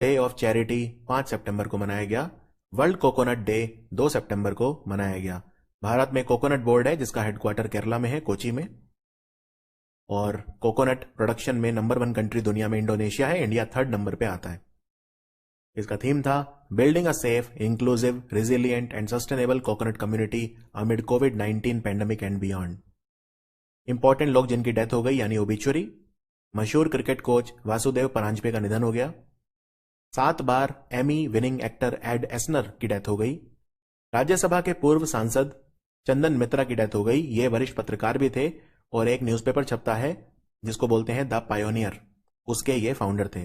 Day of charity 5 सितंबर को मनाया गया। वर्ल्ड कोकोनट डे 2 सितंबर को मनाया गया। भारत में कोकोनट बोर्ड है जिसका हेडक्वार्टर केरला में है, कोची में। और कोकोनट प्रोडक्शन में नंबर 1 कंट्री दुनिया में इंडोनेशिया है, इंडिया 3rd नंबर पे आता है। इसका थीम था building a safe, inclusive, resilient and sustainable coconut community amid covid pandemic and beyond. Important लोग जिनकी डेथ हो गई यानी ओबिचुरी। मशहूर क्रिकेट कोच वासुदेव परांजपे का निधन हो गया। 7 बार Emmy winning actor Ed Asner की डेथ हो गई। राज्यसभा के पूर्व सांसद चंदन मित्रा की डेथ हो गई। ये वरिष्ठ पत्रकार भी थे और एक न्यूज़पेपर छपता है जिसको बोलते हैं द पायोनियर, उसके ये फाउंडर थे।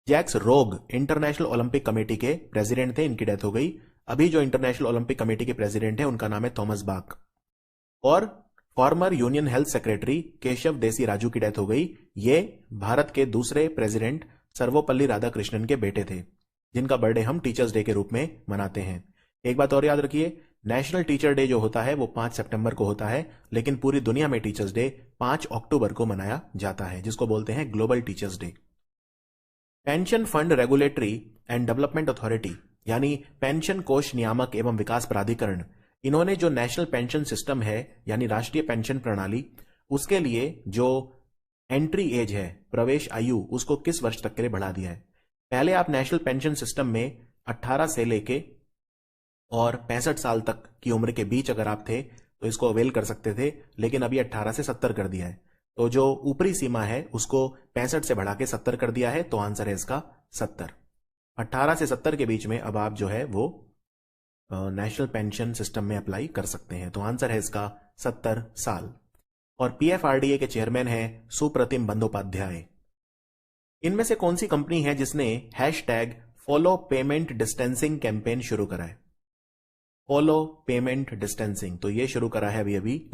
जैक्स रोग इंटरनेशनल ओलंपिक कमेटी के प्रेसिडेंट थे, इनकी डेथ हो गई। अभी जो इंटरनेशनल ओलंपिक कमेटी के प्रेसिडेंट है उनका नाम है थॉमस बाक। और former union health secretary Keshav देसी राजू की डेथ हो गई। ये भारत के दूसरे प्रेसिडेंट सर्वपल्ली राधाकृष्णन के बेटे थे, जिनका बर्थडे हम टीचर्स डे के रूप में मनाते हैं। एक बात और याद रखिए, नेशनल टीचर डे जो होता है वो 5 सितंबर को होता है, लेकिन पूरी दुनिया में टीचर्स डे 5 अक्टूबर को मनाया जाता है, जिसको बोलते हैं global teachers day. Pension fund regulatory and development authority यानी पेंशन कोष नियामक एवं विकास प्राधिकरण, इन्होंने जो नेशनल पेंशन सिस्टम है यानी राष्ट्रीय पेंशन प्रणाली, उसके लिए जो एंट्री एज है, प्रवेश आयु, उसको किस वर्ष तक के लिए बढ़ा दिया है। पहले आप नेशनल पेंशन सिस्टम में 18 से लेके और 65 साल तक की उम्र के बीच अगर आप थे तो इसको अवेल कर सकते थे, लेकिन अभी 18 से 70 कर दिया है। तो जो ऊपरी सीमा है उसको 65 से बढ़ा के 70 कर दिया है, तो आंसर है इसका 70। 18 से 70 के बीच में अब आप जो है वो नेशनल पेंशन सिस्टम में अप्लाई कर सकते हैं, तो आंसर है इसका 70 साल। और पीएफआरडीए के चेयरमैन हैं सुप्रतिम बंदोपाध्याय। इनमें से कौन सी कंपनी है जिसने hashtag follow payment distancing campaign शुरू करा है? फॉलो पेमेंट डिस्टेंसिंग, तो ये शुरू करा है अभी अभी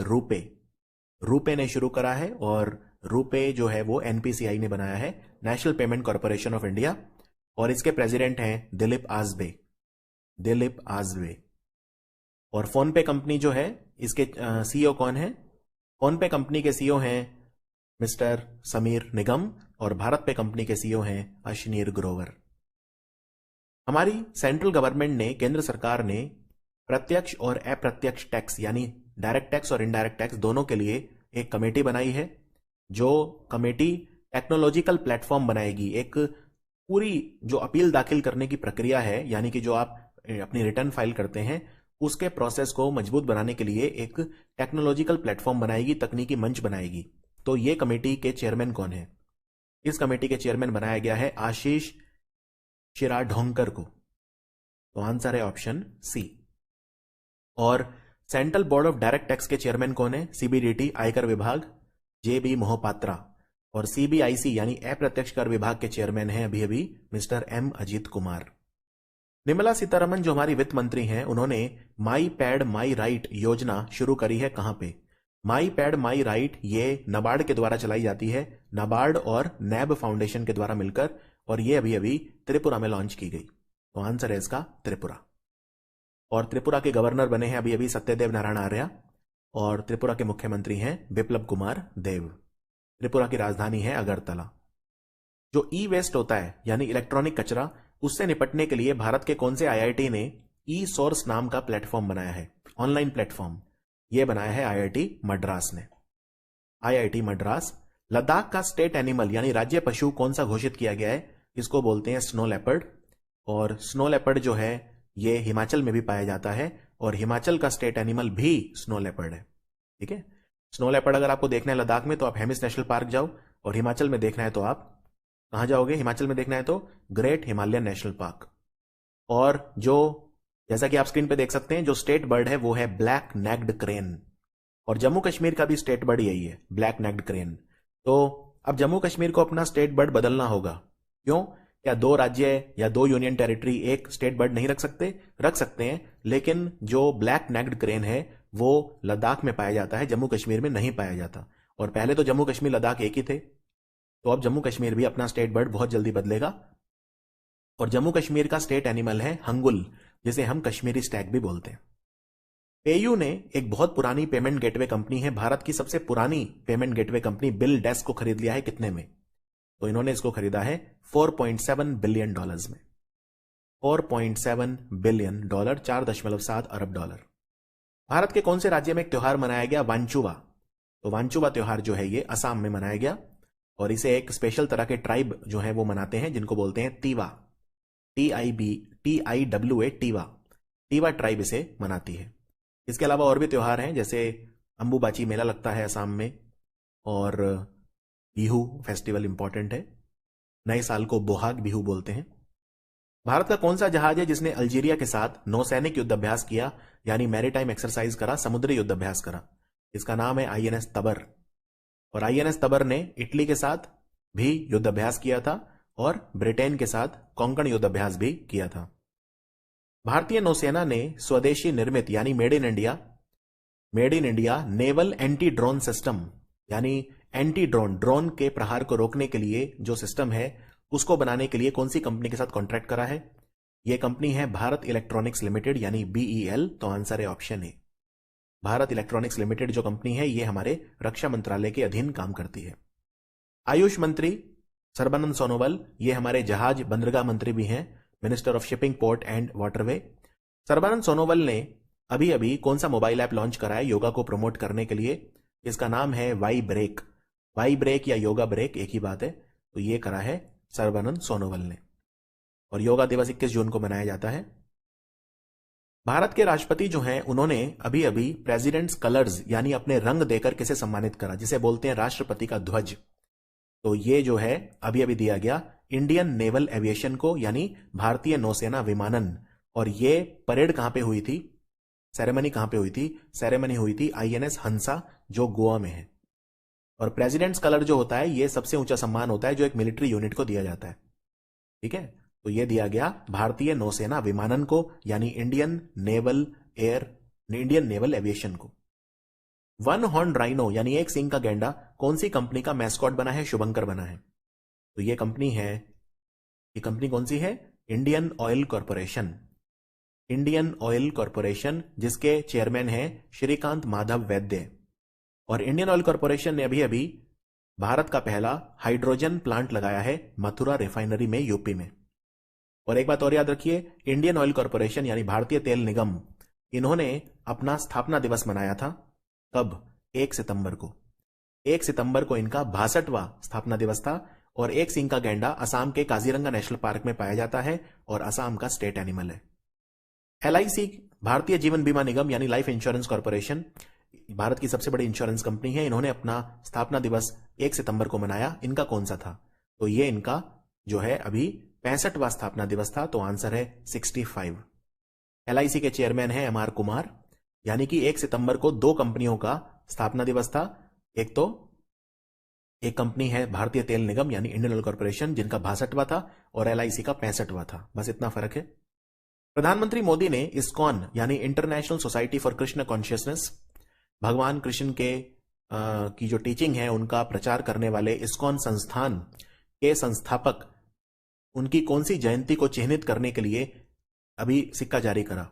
रूपे ने शुरू करा है। और रूपे जो है वो एनपीसीआई ने बनाया है, national payment corporation of India, और इसके प्रेसिडेंट हैं दिलीप आजबे। और फोन पे कंपनी जो है इसके सीईओ कौन है? फोन पे कंपनी के सीईओ हैं मिस्टर समीर निगम, और भारत पे कंपनी के सीईओ हैं अशनीर ग्रोवर। हमारी सेंट्रल गवर्नमेंट ने, केंद्र सरकार ने प्रत्यक्ष और अप्रत्यक्ष टैक्स यानी डायरेक्ट टैक्स और इनडायरेक्ट टैक्स दोनों के लिए एक कमेटी बनाई है। जो कमेटी टेक्नोलॉजिकल प्लेटफॉर्म बनाएगी। एक पूरी जो अपील दाखिल करने की प्रक्रिया है, यानी कि जो आप अपनी रिटर्न फाइल करते हैं, उसके प्रोसेस को मजबूत बनाने के लिए एक टेक्नोलॉजिकल प्लेटफॉर्म बनाएगी, तकनीकी मंच बनाएगी। तो ये कमेटी के चेयरमैन कौन है? इस कमेटी के चेयरमैन बनाया गया है आशीष शिराढोंकर को, तो आंसर है ऑप्शन सी। और central board of direct tax के चेयरमैन कौन है? सीबीडीटी आयकर विभाग, जेबी मोहपात्रा। और सीबीआईसी यानी अप्रत्यक्ष कर विभाग के चेयरमैन हैं अभी अभी मिस्टर एम अजीत कुमार। निर्मला सीतारमन जो हमारी वित्त मंत्री हैं, उन्होंने माई पैड माई राइट योजना शुरू करी है। कहां पे? माई पैड माई राइट ये नाबार्ड के द्वारा चलाई जाती है, नाबार्ड और नैब फाउंडेशन के द्वारा मिलकर, और ये अभी अभी त्रिपुरा में लॉन्च की गई, तो आंसर है इसका त्रिपुरा। और त्रिपुरा के गवर्नर बने हैं अभी अभी सत्यदेव नारायण आर्य, और त्रिपुरा के मुख्यमंत्री हैं बिप्लब कुमार देव। त्रिपुरा की राजधानी है अगरतला। जो ई वेस्ट होता है यानी इलेक्ट्रॉनिक कचरा, उससे निपटने के लिए भारत के कौन से आईआईटी ने ई सोर्स नाम का प्लेटफॉर्म बनाया है, ऑनलाइन प्लेटफॉर्म? यह बनाया है आईआईटी मद्रास ने। आईआईटी मद्रास। लद्दाख का स्टेट एनिमल यानी राज्य पशु कौन सा घोषित किया गया है? इसको बोलते हैं स्नो लेपर्ड। और स्नो लेपर्ड जो है ये हिमाचल में भी पाया जाता है, और हिमाचल का स्टेट एनिमल भी स्नो लेपर्ड है। ठीक है, स्नो लेपर्ड अगर आपको देखना है लद्दाख में तो आप हेमिस नेशनल पार्क जाओ, और हिमाचल में देखना है तो आप कहां जाओगे? हिमाचल में देखना है तो ग्रेट हिमालयन नेशनल पार्क। और जो जैसा कि आप स्क्रीन पे देख सकते हैं, जो स्टेट बर्ड है वो है ब्लैक नेक्ड क्रेन, और जम्मू कश्मीर का भी स्टेट बर्ड यही है, ब्लैक नेक्ड क्रेन। तो अब जम्मू कश्मीर को अपना स्टेट बर्ड बदलना होगा। क्यों? क्या 2 राज्य या 2 यूनियन टेरिटरी एक स्टेट बर्ड नहीं रख सकते? रख सकते हैं, लेकिन जो ब्लैक नेक्ड क्रेन है वो लद्दाख में पाया जाता है, जम्मू कश्मीर में नहीं पाया जाता। और पहले तो जम्मू कश्मीर लद्दाख एक ही थे, तो अब जम्मू कश्मीर भी अपना स्टेट बर्ड बहुत जल्दी बदलेगा। और जम्मू कश्मीर का स्टेट एनिमल है हंगुल, जिसे हम कश्मीरी स्टैग भी बोलते हैं। पेयू ने एक बहुत पुरानी पेमेंट गेटवे कंपनी है, भारत की सबसे पुरानी payment gateway company bill desk को खरीद लिया है। कितने में? तो इन्होंने इसको खरीदा है $4.7 बिलियन में। $4.7 बिलियन, 4.7 अरब डॉलर। भारत के कौन से राज्य में एक त्योहार मनाया गया? वांचुवा। तो वांचुवा त्योहार जो है ये असम में मनाया गया और इसे एक स्पेशल तरह के ट्राइब जो है वो मनाते हैं जिनको बोलते हैं तीवा। TIWA, टीवा। टीवा ट्राइब इसे मनाती है। इसके अलावा और भी त्योहार हैं, जैसे अंबुबाची मेला लगता है असम में और बिहू फेस्टिवल इंपॉर्टेंट है। नए साल को बोहाग बिहू बोलते हैं। भारत का कौन सा जहाज है जिसने अल्जीरिया के साथ नौसैनिक युद्धाभ्यास किया, यानी मैरीटाइम एक्सरसाइज करा, समुद्री युद्धाभ्यास करा? इसका नाम है INS तबर। और INS तबर ने इटली के साथ भी युद्धाभ्यास किया था और ब्रिटेन के साथ कोंकण युद्धाभ्यास भी किया था। भारतीय नौसेना ने स्वदेशी निर्मित यानी made in India naval anti drone system, यानी एंटी ड्रोन के प्रहार को रोकने के लिए जो सिस्टम है उसको बनाने के लिए कौन सी कंपनी के साथ कॉन्ट्रैक्ट करा है? यह कंपनी है भारत इलेक्ट्रॉनिक्स लिमिटेड यानी BEL। तो आंसर है option A. Bharat electronics limited जो कंपनी है ये हमारे रक्षा मंत्रालय के अधीन काम करती है। आयुष मंत्री सर्बानंद सोनोवाल ये हमारे जहाज बंदरगाह मंत्री भी हैं, minister of shipping, port and waterway. Sarbananda Sonowal ने अभी अभी कौन सा मोबाइल ऐप लॉन्च करा है योगा को प्रमोट करने के लिए? इसका नाम है वाई ब्रेक या योगा ब्रेक एक ही बात है। तो ये करा है सर्बानंद सोनोवाल ने और योगा दिवस 21 जून को मनाया जाता है। भारत के राष्ट्रपति जो हैं उन्होंने अभी अभी प्रेसिडेंट्स कलर्स यानी अपने रंग देकर किसे सम्मानित करा, जिसे बोलते हैं राष्ट्रपति का ध्वज? तो ये जो है अभी अभी दिया गया इंडियन नेवल एविएशन को, यानी भारतीय नौसेना विमानन। और ये परेड कहां पे हुई थी, सेरेमनी कहां पे हुई थी? सेरेमनी हुई थी INS हंसा जो गोवा में है। और प्रेसिडेंट्स कलर जो होता है ये सबसे ऊंचा सम्मान होता है जो एक मिलिट्री यूनिट को दिया जाता है। ठीक है, तो ये दिया गया भारतीय नौसेना विमानन को, यानी इंडियन नेवल एविएशन को। वन हॉर्न राइनो यानी एक सिंग का गैंडा कौन सी कंपनी का मैस्कॉट बना है? शुभंकर बना है। तो ये कंपनी है, ये कंपनी कौन सी है? इंडियन ऑयल कॉरपोरेशन, जिसके चेयरमैन है श्रीकांत माधव वैद्य। और इंडियन ऑयल कॉरपोरेशन ने अभी अभी भारत का पहला हाइड्रोजन प्लांट लगाया है मथुरा रिफाइनरी में, यूपी में। और एक बात और याद रखिए, इंडियन ऑयल कॉरपोरेशन यानी भारतीय तेल निगम, इन्होंने अपना स्थापना दिवस मनाया था। कब? 1 सितंबर को। 1 सितंबर को इनका 62वां स्थापना दिवस था। और एक सिंग का गैंडा असम के काजीरंगा नेशनल पार्क में पाया जाता है और असम का स्टेट एनिमल है। LIC भारतीय जीवन बीमा निगम यानी लाइफ इंश्योरेंस कॉर्पोरेशन, भारत की सबसे बड़ी इंश्योरेंस कंपनी है। इन्होंने अपना स्थापना दिवस 1 सितंबर को मनाया। इनका कौन सा था? तो ये इनका जो है अभी 65वां स्थापना दिवस था। तो आंसर है 65। LIC के चेयरमैन है MR कुमार। यानी कि 1 सितंबर को 2 कंपनियों का स्थापना दिवस था। एक कंपनी है भारतीय तेल निगम यानी इंडियन ऑयल कॉर्पोरेशन, जिनका 62वां था, और LIC का 65वां था। बस इतना फर्क है। प्रधानमंत्री मोदी ने इस्कॉन यानी international society for Krishna consciousness, भगवान कृष्ण के की जो टीचिंग है उनका प्रचार करने वाले इस्कॉन संस्थान के संस्थापक, उनकी कौन सी जयंती को चिन्हित करने के लिए अभी सिक्का जारी करा?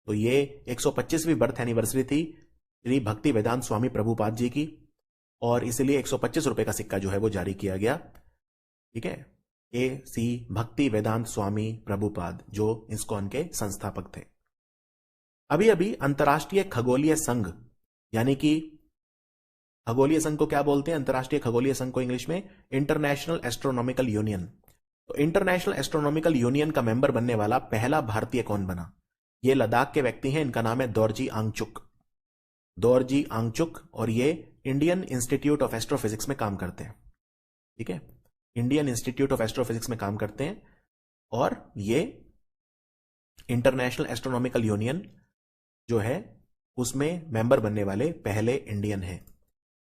तो ये 125वीं बर्थ एनिवर्सरी थी श्री भक्ति वेदांत स्वामी प्रभुपाद जी की, और इसलिए 125 रुपए का सिक्का जो है वो जारी किया गया। ठीक है, AC भक्ति वेदांत स्वामी प्रभुपाद जो इस्कॉन के संस्थापक थे। अभी अभी अंतर्राष्ट्रीय खगोलीय संघ, यानी कि खगोलीय संघ को क्या बोलते हैं? अंतर्राष्ट्रीय खगोलीय संघ को इंग्लिश में इंटरनेशनल एस्ट्रोनॉमिकल यूनियन। तो इंटरनेशनल एस्ट्रोनॉमिकल यूनियन का मेंबर बनने वाला पहला भारतीय कौन बना? ये लद्दाख के व्यक्ति हैं, इनका नाम है दोरजी आंगचुक, और ये इंडियन इंस्टीट्यूट ऑफ एस्ट्रोफिजिक्स में काम करते हैं। ठीक है, इंडियन इंस्टीट्यूट ऑफ एस्ट्रोफिजिक्स में काम करते हैं, और ये इंटरनेशनल एस्ट्रोनॉमिकल यूनियन जो है उसमें मेंबर बनने वाले पहले इंडियन हैं।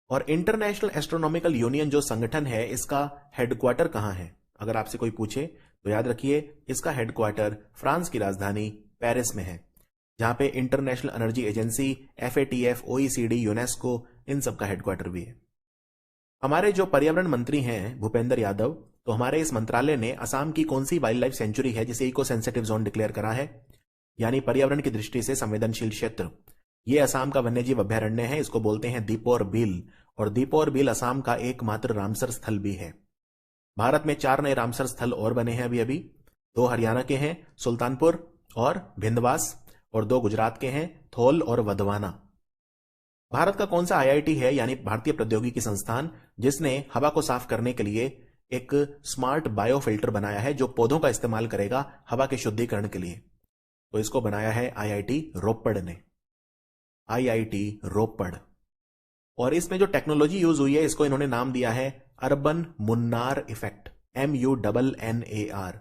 और इंटरनेशनल एस्ट्रोनॉमिकल यूनियन जो संगठन है इसका हेडक्वार्टर कहां है? अगर आपसे कोई पूछे तो याद रखिए इसका हेडक्वार्टर फ्रांस की राजधानी पेरिस में है, जहां पे international energy agency, FATF, OECD, UNESCO, इन सब का हेडक्वार्टर भी है। हमारे जो पर्यावरण मंत्री हैं भूपेंद्र यादव, तो हमारे इस मंत्रालय ने असम की कौन सी वाइल्ड लाइफ सेंचुरी है जिसे इको सेंसिटिव जोन डिक्लेयर करा है, यानी पर्यावरण की दृष्टि से संवेदनशील क्षेत्र? यह असम का वन्यजीव अभ्यारण्य है, इसको बोलते हैं दीपोर बिल, और दीपोर बिल असम का एकमात्र रामसर स्थल भी है। भारत में 4 नए रामसर स्थल और बने हैं अभी अभी। 2 हरियाणा के हैं, सुल्तानपुर और भिंदवास, और 2 गुजरात के हैं, थोल और वधवाना। भारत का कौन सा आईआईटी है, यानी भारतीय प्रौद्योगिकी संस्थान, जिसने हवा को साफ करने के लिए एक स्मार्ट बायो फिल्टर बनाया है जो पौधों का इस्तेमाल करेगा हवा के शुद्धिकरण के लिए? तो इसको बनाया है आईआईटी रोपड़ ने, आईआईटी रोपड़। और इसमें जो टेक्नोलॉजी यूज हुई है इसको इन्होंने नाम दिया है urban Munnar effect, MUNNAR,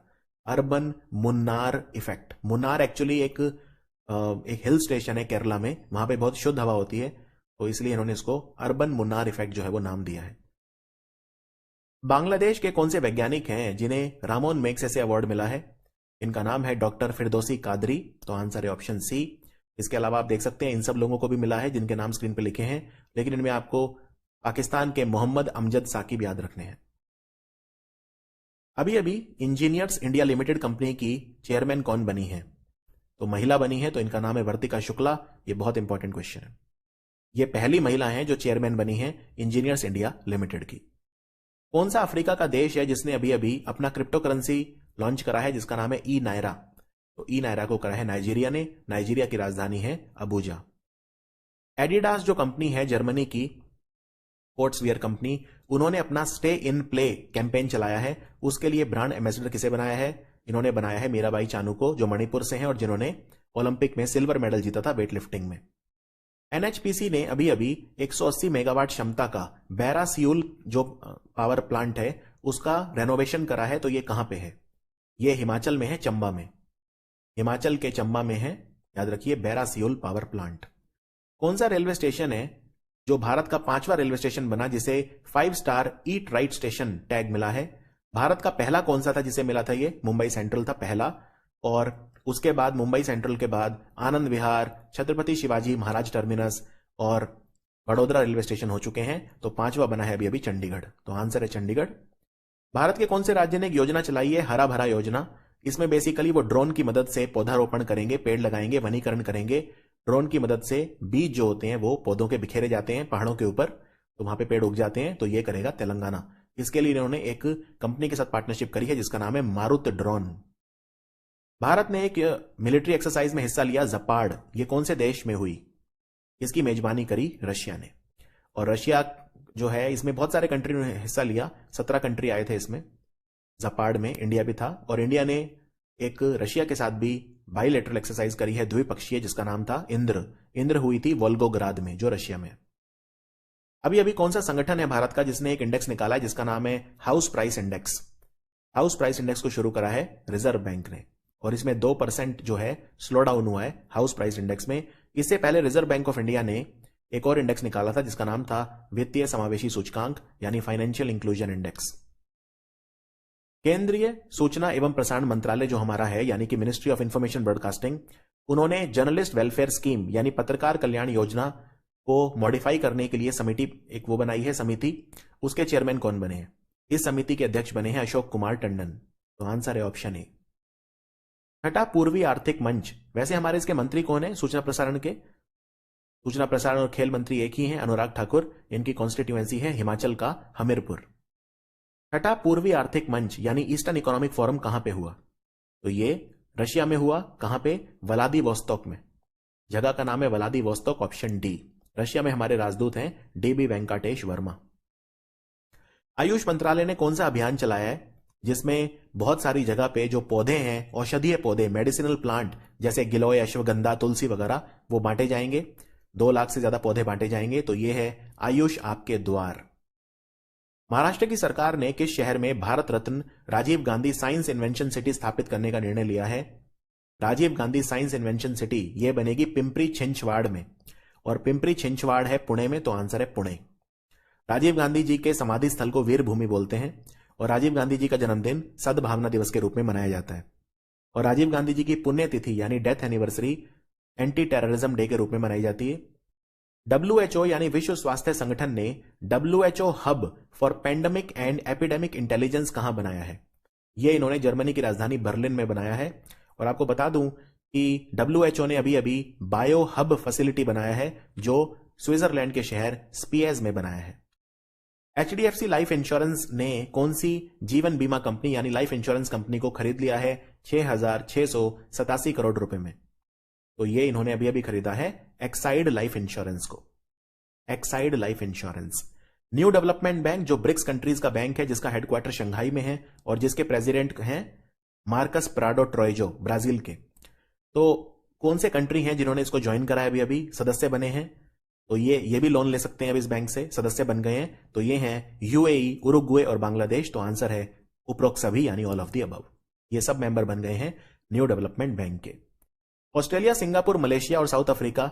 urban Munnar effect. Munnar actually एक हिल स्टेशन है केरला में, वहां पे बहुत शुद्ध हवा होती है, तो इसलिए इन्होंने इसको अर्बन मुन्नार इफेक्ट जो है वो नाम दिया है। बांग्लादेश के कौन से वैज्ञानिक हैं जिन्हें रामोन मैग्सेसे अवार्ड मिला है? इनका नाम है डॉक्टर फिरदौसी कादरी, तो आंसर है ऑप्शन सी। इसके अलावा आप देख सकते हैं इन सब लोगों को भी मिला है जिनके नाम स्क्रीन पे लिखे हैं, लेकिन इनमें आपको पाकिस्तान के मोहम्मद अमजद साकिब याद रखने हैं। अभी अभी इंजीनियर्स इंडिया लिमिटेड कंपनी की चेयरमैन कौन बनी है? तो महिला बनी है, तो इनका नाम है वर्तिका शुक्ला। ये बहुत इंपॉर्टेंट क्वेश्चन है। ये पहली महिला है जो चेयरमैन बनी है इंजीनियर्स इंडिया लिमिटेड की। कौन सा अफ्रीका का देश है जिसने अभी अभी अपना क्रिप्टो करेंसी लॉन्च करा है जिसका नाम है ई नायरा? तो ई नायरा को करा है नाइजीरिया ने। नाइजीरिया की राजधानी है अबूजा। एडिडास जो कंपनी है जर्मनी की, स्पोर्ट्सवियर कंपनी, उन्होंने अपना स्टे इन प्ले कैंपेन चलाया है। उसके लिए ब्रांड एम्बेसडर किसे बनाया है? इन्होंने बनाया है मीराबाई चानू को, जो मणिपुर से हैं और जिन्होंने ओलंपिक में सिल्वर मेडल जीता था वेट लिफ्टिंग में। एनएचपीसी ने अभी अभी 180 मेगावाट क्षमता का बैरा सियूल जो पावर प्लांट है उसका रेनोवेशन करा है, तो ये कहां पे है? ये हिमाचल में है, चंबा में। हिमाचल के चंबा में है, याद रखिए, बैरा सियूल पावर प्लांट। कौन सा रेलवे स्टेशन है जो भारत का 5वां रेलवे स्टेशन बना जिसे 5 star eat right station tag मिला है? भारत का पहला कौन सा था जिसे मिला था? ये मुंबई सेंट्रल था पहला, और उसके बाद मुंबई सेंट्रल के बाद आनंद विहार, छत्रपति शिवाजी महाराज टर्मिनस और बड़ोदरा रेलवे स्टेशन हो चुके हैं। तो 5वां बना है अभी अभी चंडीगढ़, तो आंसर है चंडीगढ़। भारत के कौन से राज्य ने एक योजना चलाई है हरा भरा योजना? इसमें बेसिकली वो ड्रोन की मदद से पौधारोपण करेंगे, पेड़ लगाएंगे, वनीकरण करेंगे। ड्रोन की मदद से बीज जो होते हैं वो पौधों के बिखेरे जाते हैं पहाड़ों के ऊपर, तो वहां पे पेड़ उग जाते हैं। तो ये करेगा तेलंगाना। इसके लिए इन्होंने एक कंपनी के साथ पार्टनरशिप करी है जिसका नाम है मारुत ड्रोन। भारत ने एक मिलिट्री एक्सरसाइज में हिस्सा लिया, जपाड़। ये कौन से देश में हुई? इसकी मेजबानी करी रशिया ने। और रशिया जो है इसमें बहुत सारे कंट्री ने हिस्सा लिया, 17 कंट्री आए थे इसमें। जपाड़ में इंडिया भी था, और इंडिया ने एक रशिया के साथ भी बाइलेटरल एक्सरसाइज करी है द्विपक्षीय, जिसका नाम था इंद्र। इंद्र हुई थी वोल्गोग्राद में, जो रशिया में। अभी अभी कौन सा संगठन है भारत का जिसने एक इंडेक्स निकाला है जिसका नाम है house price index? House price index को शुरू करा है रिजर्व बैंक ने, और इसमें 2% जो है स्लो डाउन हुआ है हाउस प्राइस इंडेक्स में। इससे पहले रिजर्व बैंक ऑफ इंडिया ने एक और इंडेक्स निकाला था जिसका नाम था वित्तीय समावेशी सूचकांक, यानी फाइनेंशियल इंक्लूजन इंडेक्स। केंद्रीय सूचना एवं प्रसारण मंत्रालय जो हमारा है, यानी कि मिनिस्ट्री ऑफ इंफॉर्मेशन ब्रॉडकास्टिंग, उन्होंने जर्नलिस्ट वेलफेयर स्कीम यानी पत्रकार कल्याण योजना को मॉडिफाई करने के लिए समिति एक वो बनाई है समिति। उसके चेयरमैन कौन बने हैं? इस समिति के अध्यक्ष बने हैं अशोक कुमार टंडन। तो आंसर है ऑप्शन ए। छठा पूर्वी आर्थिक मंच, वैसे हमारे इसके मंत्री कौन है सूचना प्रसारण के? सूचना प्रसारण और खेल मंत्री एक ही हैं, अनुराग ठाकुर। इनकी कॉन्स्टिट्यूएंसी है हिमाचल का हमीरपुर। छठा पूर्वी आर्थिक मंच यानी ईस्टर्न इकोनॉमिक फोरम कहां पे हुआ? तो ये रशिया में हुआ। कहां पे? व्लादिवोस्तोक में। जगह का नाम है व्लादिवोस्तोक, ऑप्शन डी। रशिया में हमारे राजदूत हैं डीबी वेंकटेश वर्मा। आयुष मंत्रालय ने कौन सा अभियान चलाया है जिसमें बहुत सारी जगह पे जो पौधे हैं, औषधीय पौधे, मेडिसिनल प्लांट जैसे गिलोय, अश्वगंधा, तुलसी वगैरह, वो बांटे जाएंगे। 2 लाख से ज्यादा पौधे बांटे जाएंगे। तो ये है आयुष आपके द्वार। महाराष्ट्र की सरकार ने किस शहर में Bharat Ratna Rajiv Gandhi science invention city स्थापित करने का निर्णय लिया है? Rajiv Gandhi science invention city ये बनेगी पिंपरी छिंचवाड़ में, और पिंपरी छिंचवाड़ है पुणे में, तो आंसर है पुणे। राजीव गांधी जी के समाधि स्थल को वीर भूमि बोलते हैं, और राजीव गांधी जी का जन्मदिन सद्भावना दिवस के रूप में मनाया जाता है। और राजीव गांधी जी की पुण्यतिथि यानी death anniversary anti terrorism day के रूप में मनाई जाती है। WHO यानी विश्व स्वास्थ्य संगठन ने WHO hub for pandemic and epidemic intelligence कहां बनाया है? यह इन्होंने जर्मनी की राजधानी बर्लिन में बनाया है। और आपको बता दूं कि WHO ने अभी अभी बायो हब फैसिलिटी बनाया है जो स्विट्जरलैंड के शहर स्पिएज में बनाया है। HDFC लाइफ इंश्योरेंस ने कौन सी जीवन बीमा कंपनी यानी लाइफ इंश्योरेंस कंपनी को खरीद लिया है 6,687 करोड़ रुपए में? तो ये इन्होंने अभी अभी खरीदा है एक्साइड लाइफ इंश्योरेंस को। Exide life insurance. New development bank जो ब्रिक्स कंट्रीज का बैंक है, जिसका हेडक्वार्टर शंघाई में है और जिसके प्रेसिडेंट हैं मार्कस प्राडो ट्रोइजो, ब्राजील के। तो कौन से कंट्री हैं जिन्होंने इसको ज्वाइन करा है, अभी अभी सदस्य बने हैं? तो ये भी लोन ले सकते हैं अब इस बैंक से, सदस्य बन गए हैं। तो ये हैं यूएई, उरुग्वे और बांग्लादेश। तो आंसर है उपरोक्त सभी यानी ऑल ऑफ द अबव। ये सब मेंबर बन गए हैं न्यू डेवलपमेंट बैंक के। ऑस्ट्रेलिया, सिंगापुर, मलेशिया और साउथ अफ्रीका,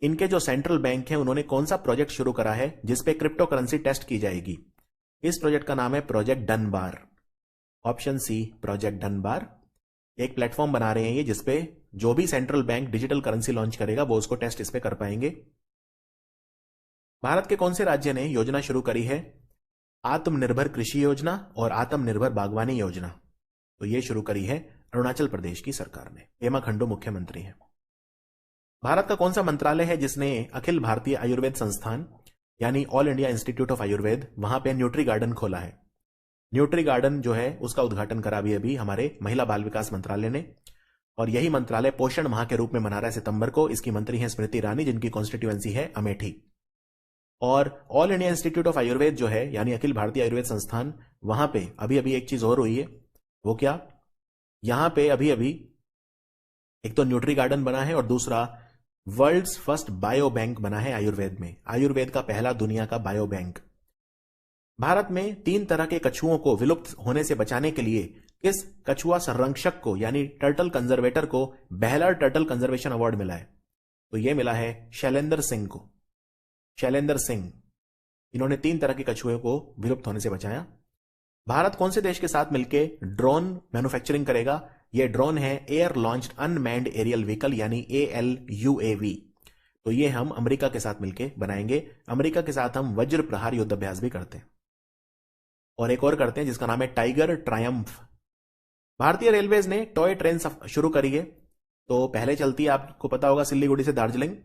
इनके जो सेंट्रल बैंक हैं उन्होंने कौन सा प्रोजेक्ट शुरू करा है जिसपे क्रिप्टो करेंसी टेस्ट की जाएगी? इस प्रोजेक्ट का नाम है project Dunbar. Option C project Dunbar. एक प्लेटफॉर्म बना रहे हैं ये जिसपे जो भी central bank digital currency launch करेगा वो उसको टेस्ट इस पे कर पाएंगे। भारत के कौन से राज्य ने योजना शुरू करी है आत्मनिर्भर कृषि योजना और आत्मनिर्भर बागवानी योजना? तो ये शुरू करी है अरुणाचल प्रदेश की सरकार ने। पेमा खंडू मुख्यमंत्री हैं। भारत का कौन सा मंत्रालय है जिसने अखिल भारतीय आयुर्वेद संस्थान यानी all India institute of Ayurveda, वहां पे न्यूट्री गार्डन खोला है? न्यूट्री गार्डन जो है उसका उद्घाटन करा अभी हमारे महिला बाल विकास मंत्रालय ने। और यही मंत्रालय पोषण माह के रूप में मना रहा है सितंबर को। इसकी मंत्री हैं स्मृति ईरानी, जिनकी कॉन्स्टिट्यूएंसी है अमेठी। और all India institute of Ayurveda जो है यानी अखिल भारतीय आयुर्वेद संस्थान, वहां पे अभी अभी एक चीज और हुई है। वो क्या? यहां पे अभी अभी एक तो न्यूट्री गार्डन बना है और दूसरा वर्ल्ड्स फर्स्ट बायो बैंक बना है आयुर्वेद में। आयुर्वेद का पहला दुनिया का बायो बैंक। भारत में 3 तरह के कछुओं को विलुप्त होने से बचाने के लिए किस कछुआ संरक्षक को यानी टर्टल कंजर्वेटर को बेहलर टर्टल कंजर्वेशन अवार्ड मिला है? तो यह मिला है शैलेंद्र सिंह को। शैलेंद्र सिंह, इन्होंने 3 तरह के कछुए को विलुप्त होने से बचाया। भारत कौन से देश के साथ मिलकर ड्रोन मैन्युफैक्चरिंग करेगा? यह ड्रोन है air launched unmanned aerial vehicle यानी ALUAV। तो ये हम अमेरिका के साथ मिलकर बनाएंगे। अमेरिका के साथ हम वज्र प्रहार युद्ध अभ्यास भी करते हैं और एक और करते हैं जिसका नाम है टाइगर ट्रायम्फ। भारतीय रेलवेज ने टॉय ट्रेन शुरू करी है। तो पहले चलती है, आपको पता होगा, सिल्लीगुड़ी से दार्जिलिंग।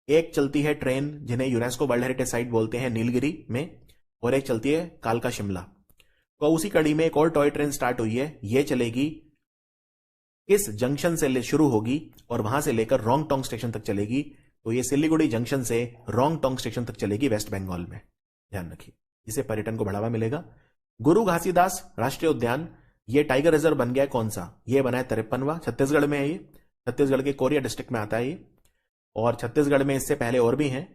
एक चलती है ट्रेन जिन्हें यूनेस्को वर्ल्ड हेरिटेज साइट बोलते हैं, नीलगिरी में। और एक चलती है कालका शिमला। तो उसी कड़ी में एक और टॉय ट्रेन स्टार्ट हुई है। यह चलेगी इस जंक्शन से शुरू होगी और वहां से लेकर रोंगटोंग स्टेशन तक चलेगी। तो ये सिल्लीगुड़ी जंक्शन से रोंगटोंग स्टेशन तक चलेगी वेस्ट बंगाल में। ध्यान रखिए, इससे पर्यटन को बढ़ावा मिलेगा। गुरु घासीदास राष्ट्रीय उद्यान, ये टाइगर रिजर्व बन गया है कौन सा? ये बना है 53वां, छत्तीसगढ़ में है। ये छत्तीसगढ़ के कोरिया डिस्ट्रिक्ट में आता है ये। और छत्तीसगढ़ में इससे पहले और भी हैं,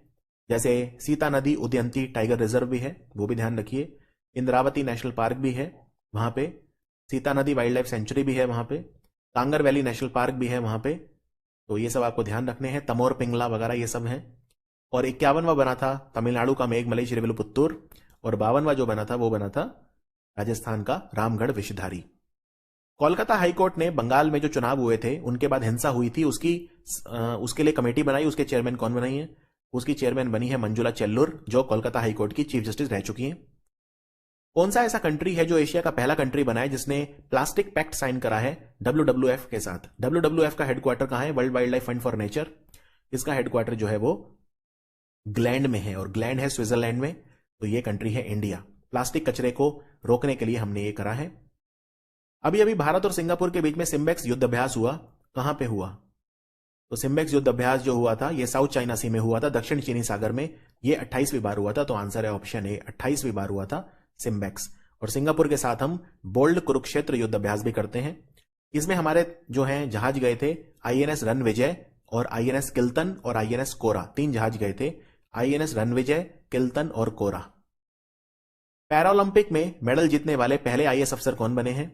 जैसे सीता नदी उदयंती टाइगर रिजर्व भी है, वो भी ध्यान रखिए। इंद्रावती नेशनल पार्क भी है वहां पे। सीता नदी वाइल्ड लाइफ सेंचुरी भी है वहां पे। कांगर वैली नेशनल पार्क भी है वहां पे। तो ये सब आपको ध्यान रखने हैं। तमोर पिंगला वगैरह ये सब हैं। और 51वां बना था तमिलनाडु का मेघमलई श्रीविल्लुपुत्तूर। और 52वां जो बना था वो बना था राजस्थान का रामगढ़ विषधारी। कोलकाता हाईकोर्ट ने बंगाल में जो चुनाव हुए थे उनके बाद हिंसा हुई थी, उसके लिए कमेटी बनाई। उसके चेयरमैन कौन बनाई है? उसकी चेयरमैन बनी है मंजुला चेल्लुर, जो कोलकाता हाईकोर्ट की चीफ जस्टिस रह चुकी हैं। कौन सा ऐसा कंट्री है जो एशिया का पहला कंट्री बना है जिसने प्लास्टिक पैक्ट साइन करा है WWF के साथ? WWF का हेडक्वार्टर कहां है? World wild life fund for nature. इसका हेडक्वार्टर जो है वो ग्लैंड में है और ग्लैंड है स्विट्जरलैंड में। तो ये कंट्री है इंडिया। प्लास्टिक कचरे को रोकने के लिए हमने ये करा है। अभी अभी भारत और सिंगापुर के बीच में सिम्बेक्स युद्ध अभ्यास हुआ। कहां पे हुआ? तो सिम्बेक्स युद्ध अभ्यास जो हुआ था ये साउथ चाइना सी में हुआ था, दक्षिण चीनी सागर में। ये 28वीं बार हुआ था। तो आंसर है ऑप्शन ए, 28वीं बार हुआ था सिम्बेक्स। और सिंगापुर के साथ हम बोल्ड कुरुक्षेत्र युद्ध अभ्यास भी करते हैं। इसमें हमारे जो हैं जहाज गए थे INS रणविजय और INS किल्तन और INS कोरा। 3 जहाज गए थे, INS रणविजय, किल्तन और कोरा। पैरालंपिक में मेडल जीतने वाले पहले IAS अफसर कौन बने हैं?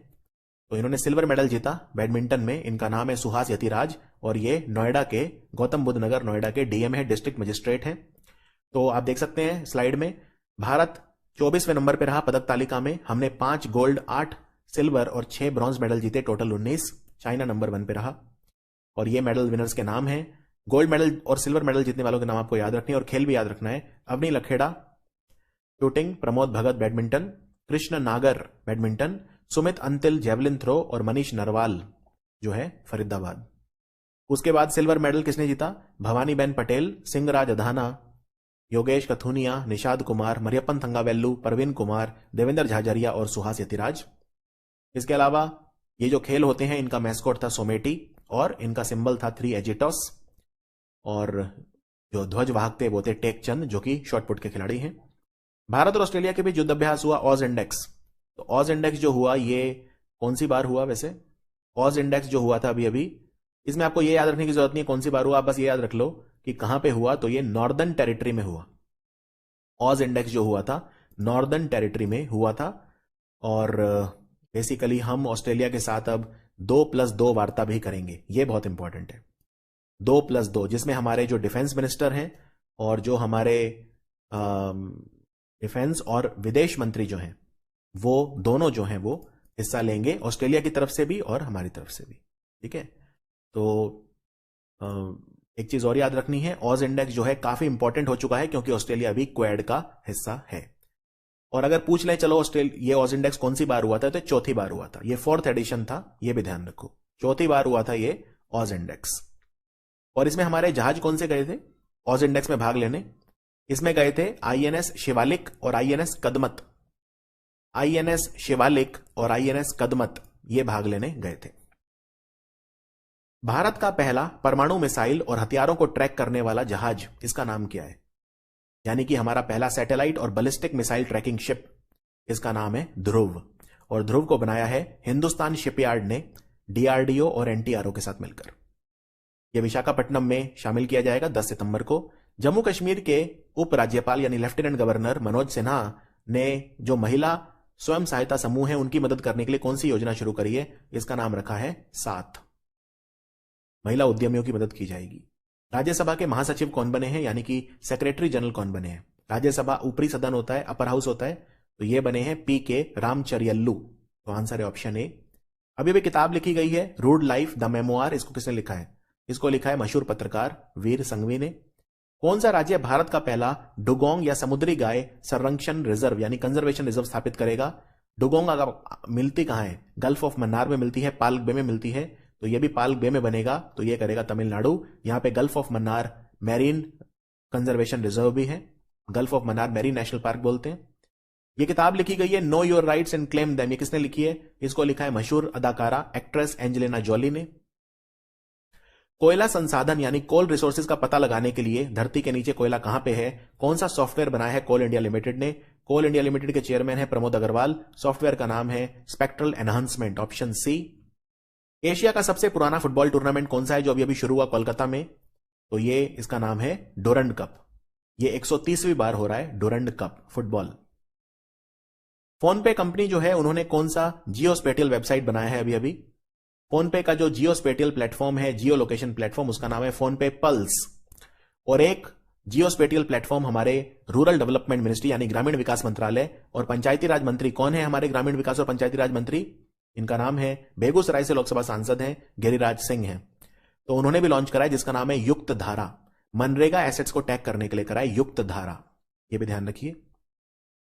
तो इन्होंने सिल्वर मेडल जीता बैडमिंटन में। इनका नाम है सुहास यतिराज और ये नोएडा के, गौतम बुद्ध नगर नोएडा के DM है, डिस्ट्रिक्ट मजिस्ट्रेट हैं। तो आप देख सकते हैं स्लाइड में, भारत 24वें नंबर पर रहा पदक तालिका में। हमने 5 गोल्ड, 8 सिल्वर और 6 ब्रॉन्ज मेडल जीते, टोटल 19। चाइना नंबर 1 पे रहा। और ये मेडल विनर्स के नाम हैं। गोल्ड मेडल और सिल्वर मेडल जीतने वालों के नाम आपको याद रखने और खेल भी याद रखना है। Avani Lekhara shooting, Pramod Bhagat badminton, Krishna Nagar badminton, Sumit Antil javelin throw और मनीष नरवाल जो है फरीदाबाद। उसके बाद सिल्वर मेडल किसने जीता? भवानीबेन पटेल, सिंहराज अधाना, योगेश कथुनिया, निषाद कुमार, मरियप्पन थंगावेल्लू, परवीन कुमार, देवेंद्र झाझरिया और सुहास यतिराज। इसके अलावा ये जो खेल होते हैं इनका मैस्कॉट था सोमेटी और इनका सिंबल था 3 एजिटोस और जो ध्वजवाहक थे वो थे टेकचंद जो कि शॉटपुट के खिलाड़ी हैं। भारत और ऑस्ट्रेलिया के बीच युद्ध अभ्यास हुआ ऑज इंडेक्स। तो ऑज इंडेक्स जो हुआ ये कौन सी बार हुआ? वैसे ऑज इंडेक्स जो हुआ था अभी अभी, इसमें आपको ये याद रखने की जरूरत नहीं है कौन सी बार हुआ, आप बस ये याद रख लो कि कहां पे हुआ। तो ये नॉर्दर्न टेरिटरी में हुआ। ऑज इंडेक्स जो हुआ था नॉर्दर्न टेरिटरी में हुआ था और बेसिकली हम ऑस्ट्रेलिया के साथ अब 2+2 वार्ता भी करेंगे। ये बहुत इंपॉर्टेंट है, 2+2, जिसमें हमारे जो डिफेंस मिनिस्टर हैं और जो हमारे डिफेंस और विदेश मंत्री जो हैं वो दोनों जो हैं वो हिस्सा लेंगे, ऑस्ट्रेलिया की तरफ से भी और हमारी तरफ से भी। ठीक है, तो एक चीज और याद रखनी है, ऑज इंडेक्स जो है काफी इंपॉर्टेंट हो चुका है क्योंकि ऑस्ट्रेलिया भी क्वेड का हिस्सा है। और अगर पूछ ले चलो ऑस्ट्रेलिया ये ऑज इंडेक्स कौन सी बार हुआ था, तो चौथी बार हुआ था। ये 4th एडिशन था, ये भी ध्यान रखो, चौथी बार हुआ था ये ऑज इंडेक्स। और इसमें हमारे जहाज कौन से गए थे ऑज इंडेक्स में भाग लेने? इसमें गए थे INS शिवालिक और INS कदमत। INS शिवालिक और INS कदमत ये भाग लेने गए थे। भारत का पहला परमाणु मिसाइल और हथियारों को ट्रैक करने वाला जहाज, इसका नाम क्या है? यानी कि हमारा पहला सैटेलाइट और बैलिस्टिक मिसाइल ट्रैकिंग शिप, इसका नाम है ध्रुव। और ध्रुव को बनाया है हिंदुस्तान शिपयार्ड ने DRDO और NTRO के साथ मिलकर। यह विशाखापट्टनम में शामिल किया जाएगा 10 सितंबर को। जम्मू कश्मीर के उप राज्यपाल यानी लेफ्टिनेंट गवर्नर मनोज सिन्हा ने जो महिला स्वयं सहायता समूह है उनकी मदद करने के लिए कौन सी योजना शुरू करी है? इसका नाम रखा है 7। महिला उद्यमियों की मदद की जाएगी। राज्यसभा के महासचिव कौन बने हैं, यानी कि सेक्रेटरी जनरल कौन बने हैं? राज्यसभा ऊपरी सदन होता है, अपर हाउस होता है, तो ये बने हैं PK रामचरियल्लू। तो आंसर है ऑप्शन ए। अभी भी किताब लिखी गई है रूड लाइफ द मेमोआर, इसको किसने लिखा है? इसको लिखा है मशहूर पत्रकार वीर संघवी ने। कौन सा राज्य भारत का पहला डुगोंग या समुद्री गाय संरक्षण रिजर्व यानी कंजर्वेशन रिजर्व स्थापित करेगा? डुगोंग अगर मिलती कहां है? गल्फ ऑफ मन्नार में मिलती है, पाल्क बे में मिलती है, तो ये भी पाल्क बे में बनेगा, तो ये करेगा तमिलनाडु। यहां पे gulf of Mannar marine conservation reserve भी है, gulf of Mannar marine national park बोलते हैं। ये किताब लिखी गई है know your rights and claim them, ये किसने लिखी है? इसको लिखा है मशहूर अदाकारा एक्ट्रेस एंजेलिना जॉली ने। कोयला संसाधन यानी कोल रिसोर्सेज का पता लगाने के लिए धरती के नीचे कोयला कहां पे है, कौन सा सॉफ्टवेयर बनाया है कोल इंडिया लिमिटेड ने? कोल इंडिया लिमिटेड के चेयरमैन है प्रमोद अग्रवाल। सॉफ्टवेयर का नाम है spectral enhancement, option C. Asia का सबसे पुराना फुटबॉल टूर्नामेंट कौन सा है जो अभी अभी शुरू हुआ कोलकाता में? तो ये इसका नाम है डोरंड कप। ये 130वीं बार हो रहा है डोरंड कप फुटबॉल। फोन पे कंपनी जो है उन्होंने कौन सा जियो स्पेटियल वेबसाइट बनाया है अभी अभी? फोन पे का जो जियो स्पेटियल प्लेटफॉर्म है, जियो लोकेशन प्लेटफॉर्म, उसका नाम है फोन पे पल्स। और एक जियो स्पेटियल प्लेटफॉर्म हमारे रूरल डेवलपमेंट मिनिस्ट्री यानी ग्रामीण विकास मंत्रालय और पंचायती राज मंत्री, कौन है हमारे ग्रामीण विकास और पंचायती राज मंत्री? इनका नाम है, बेगूसराय से लोकसभा सांसद हैं, गिरिराज सिंह हैं। तो उन्होंने भी लॉन्च कराया जिसका नाम है युक्त धारा। मनरेगा एसेट्स को टैग करने के लिए कराया युक्त धारा, ये भी ध्यान रखिए।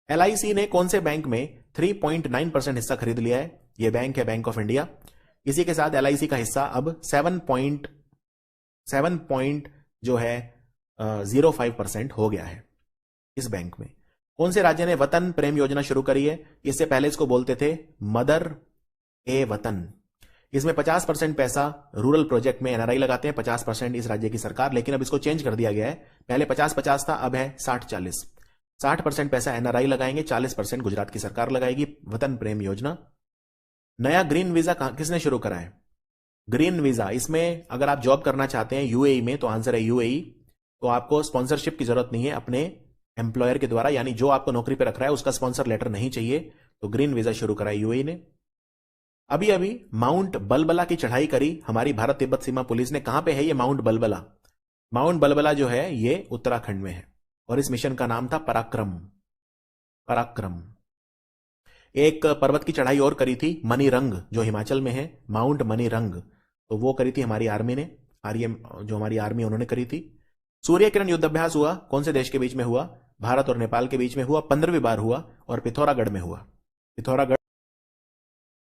LIC ने कौन से बैंक में 3.9% हिस्सा खरीद लिया है? यह बैंक है बैंक ऑफ इंडिया। इसी के साथ LIC का हिस्सा अब 7.05% हो गया है इस बैंक में। कौन से राज्य ने वतन प्रेम योजना शुरू करी है? इससे पहले इसको बोलते थे मदर ए वतन। इसमें 50% पैसा रूरल प्रोजेक्ट में NRI लगाते हैं, 50% इस राज्य की सरकार, लेकिन अब इसको चेंज कर दिया गया है। पहले 50-50 था, अब है 60-40। 60% पैसा NRI लगाएंगे, 40% गुजरात की सरकार लगाएगी। वतन प्रेम योजना। नया ग्रीन वीजा किसने शुरू करा है? ग्रीन वीजा, इसमें अगर आप जॉब करना चाहते हैं UAE में तो आंसर है UAE। तो आपको स्पॉन्सरशिप की जरूरत नहीं है अपने एम्प्लॉयर के द्वारा, यानी जो आपको नौकरी पर रख रहा है उसका स्पॉन्सर लेटर नहीं चाहिए। तो ग्रीन वीजा शुरू करा UAE ने। अभी अभी माउंट बलबला की चढ़ाई करी हमारी भारत तिब्बत सीमा पुलिस ने। कहां पे है ये माउंट बलबला? माउंट बलबला जो है ये उत्तराखंड में है और इस मिशन का नाम था पराक्रम। पराक्रम। एक पर्वत की चढ़ाई और करी थी मणिरंग, जो हिमाचल में है, माउंट मणिरंग, तो वो करी थी हमारी आर्मी ने, जो हमारी आर्मी उन्होंने करी थी। सूर्य किरण युद्धाभ्यास हुआ कौन से देश के बीच में हुआ? भारत और नेपाल के बीच में हुआ, 15वीं बार हुआ और पिथौरागढ़ में हुआ। पिथौरागढ़